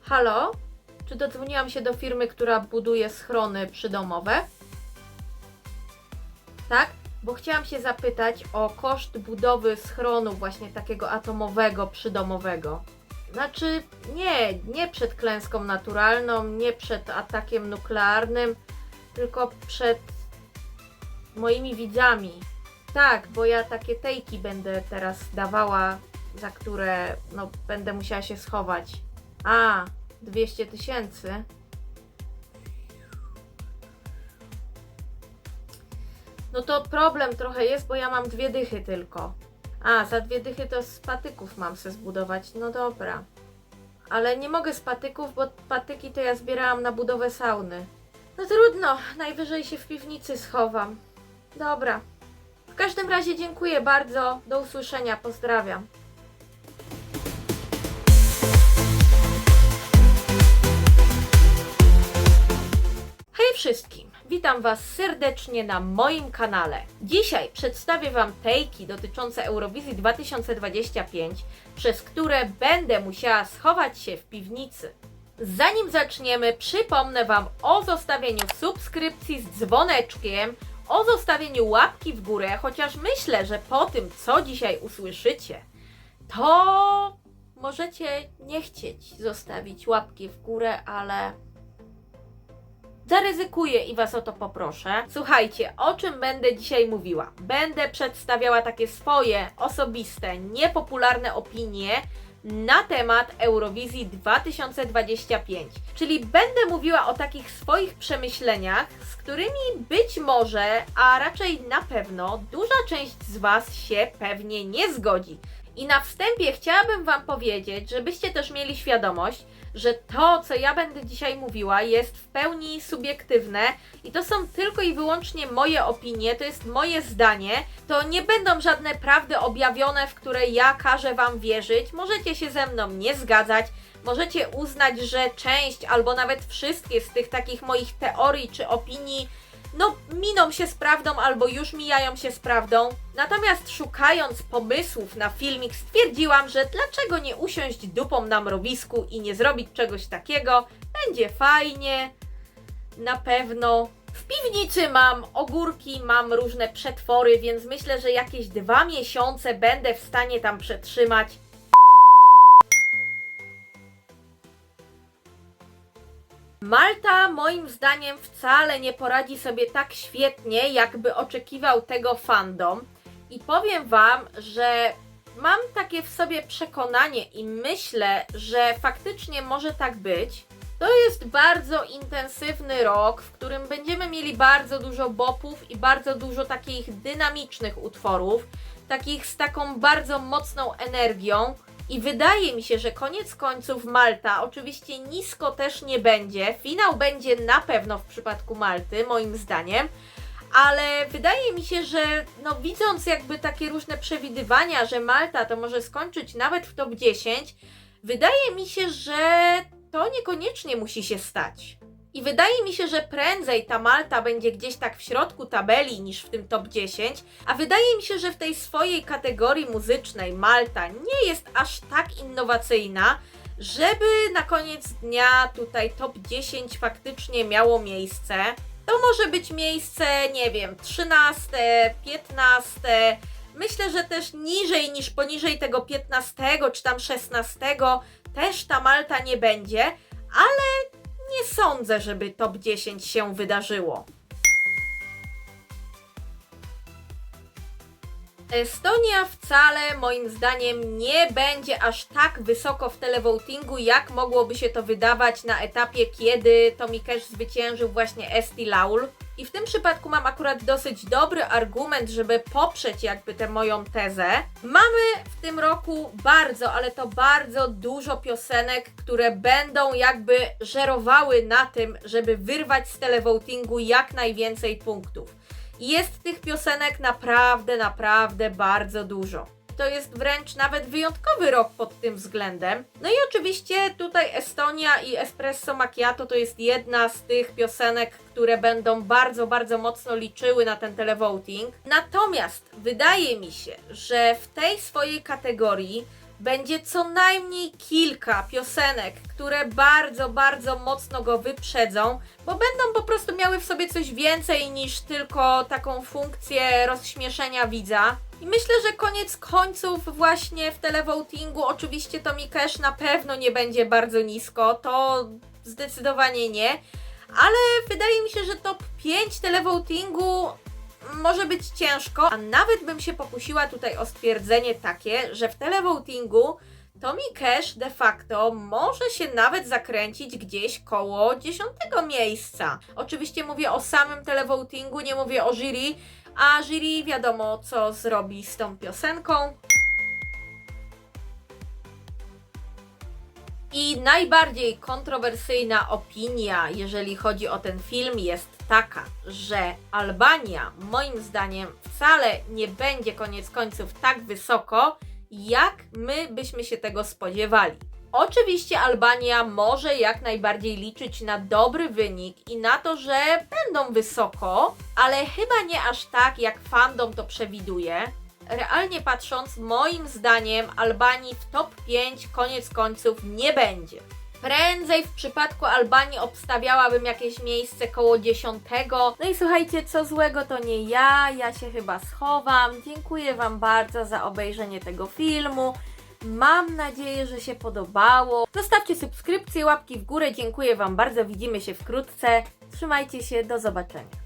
Halo? Czy dodzwoniłam się do firmy, która buduje schrony przydomowe? Tak? Bo chciałam się zapytać o koszt budowy schronu właśnie takiego atomowego, przydomowego. Znaczy, nie przed klęską naturalną, nie przed atakiem nuklearnym, tylko przed moimi widzami. Tak, bo ja takie tejki będę teraz dawała, za które będę musiała się schować. 200 000. No to problem trochę jest, bo ja mam 2 dychy tylko. Za 2 dychy to z patyków mam se zbudować. No dobra. Ale nie mogę z patyków, bo patyki to ja zbierałam na budowę sauny. No trudno, najwyżej się w piwnicy schowam. Dobra. W każdym razie dziękuję bardzo. Do usłyszenia, pozdrawiam. Hej wszystkim! Witam Was serdecznie na moim kanale. Dzisiaj przedstawię Wam tejki dotyczące Eurowizji 2025, przez które będę musiała schować się w piwnicy. Zanim zaczniemy, przypomnę Wam o zostawieniu subskrypcji z dzwoneczkiem, o zostawieniu łapki w górę, chociaż myślę, że po tym, co dzisiaj usłyszycie, to możecie nie chcieć zostawić łapki w górę, ale zaryzykuję i Was o to poproszę. Słuchajcie, o czym będę dzisiaj mówiła? Będę przedstawiała takie swoje osobiste, niepopularne opinie na temat Eurowizji 2025. Czyli będę mówiła o takich swoich przemyśleniach, z którymi być może, a raczej na pewno, duża część z Was się pewnie nie zgodzi. I na wstępie chciałabym Wam powiedzieć, żebyście też mieli świadomość, że to, co ja będę dzisiaj mówiła, jest w pełni subiektywne i to są tylko i wyłącznie moje opinie, to jest moje zdanie, to nie będą żadne prawdy objawione, w które ja każę Wam wierzyć, możecie się ze mną nie zgadzać, możecie uznać, że część albo nawet wszystkie z tych takich moich teorii czy opinii miną się z prawdą albo już mijają się z prawdą. Natomiast szukając pomysłów na filmik stwierdziłam, że dlaczego nie usiąść dupą na mrowisku i nie zrobić czegoś takiego. Będzie fajnie, na pewno. W piwnicy mam ogórki, mam różne przetwory, więc myślę, że jakieś 2 miesiące będę w stanie tam przetrzymać. Malta moim zdaniem wcale nie poradzi sobie tak świetnie, jakby oczekiwał tego fandom. I powiem Wam, że mam takie w sobie przekonanie i myślę, że faktycznie może tak być. To jest bardzo intensywny rok, w którym będziemy mieli bardzo dużo bopów i bardzo dużo takich dynamicznych utworów, takich z taką bardzo mocną energią. I wydaje mi się, że koniec końców Malta oczywiście nisko też nie będzie. Finał będzie na pewno w przypadku Malty, moim zdaniem. Ale wydaje mi się, że widząc jakby takie różne przewidywania, że Malta to może skończyć nawet w top 10, wydaje mi się, że to niekoniecznie musi się stać. I wydaje mi się, że prędzej ta Malta będzie gdzieś tak w środku tabeli niż w tym top 10, a wydaje mi się, że w tej swojej kategorii muzycznej Malta nie jest aż tak innowacyjna, żeby na koniec dnia tutaj top 10 faktycznie miało miejsce. To może być miejsce, nie wiem, 13, 15, myślę, że też niżej niż poniżej tego 15 czy tam 16 też ta Malta nie będzie, ale nie sądzę, żeby top 10 się wydarzyło. Estonia wcale moim zdaniem nie będzie aż tak wysoko w televotingu, jak mogłoby się to wydawać na etapie, kiedy Tommy Cash zwyciężył właśnie Esti Laul. I w tym przypadku mam akurat dosyć dobry argument, żeby poprzeć jakby tę moją tezę. Mamy w tym roku bardzo, ale to bardzo dużo piosenek, które będą jakby żerowały na tym, żeby wyrwać z televotingu jak najwięcej punktów. Jest tych piosenek naprawdę, naprawdę bardzo dużo. To jest wręcz nawet wyjątkowy rok pod tym względem. No i oczywiście tutaj Estonia i Espresso Macchiato to jest jedna z tych piosenek, które będą bardzo, bardzo mocno liczyły na ten televoting. Natomiast wydaje mi się, że w tej swojej kategorii będzie co najmniej kilka piosenek, które bardzo, bardzo mocno go wyprzedzą, bo będą po prostu miały w sobie coś więcej niż tylko taką funkcję rozśmieszenia widza. I myślę, że koniec końców właśnie w televotingu oczywiście Tommy Cash na pewno nie będzie bardzo nisko, to zdecydowanie nie, ale wydaje mi się, że top 5 televotingu może być ciężko, a nawet bym się pokusiła tutaj o stwierdzenie takie, że w televotingu Tommy Cash de facto może się nawet zakręcić gdzieś koło 10 miejsca. Oczywiście mówię o samym televotingu, nie mówię o jury, a jury wiadomo co zrobi z tą piosenką. I najbardziej kontrowersyjna opinia, jeżeli chodzi o ten film, jest taka, że Albania moim zdaniem wcale nie będzie koniec końców tak wysoko, jak my byśmy się tego spodziewali. Oczywiście Albania może jak najbardziej liczyć na dobry wynik i na to, że będą wysoko, ale chyba nie aż tak, jak fandom to przewiduje. Realnie patrząc, moim zdaniem Albanii w top 5 koniec końców nie będzie. Prędzej w przypadku Albanii obstawiałabym jakieś miejsce koło 10. No i słuchajcie, co złego to nie ja się chyba schowam. Dziękuję Wam bardzo za obejrzenie tego filmu. Mam nadzieję, że się podobało. Zostawcie subskrypcję, łapki w górę. Dziękuję Wam bardzo. Widzimy się wkrótce. Trzymajcie się, do zobaczenia.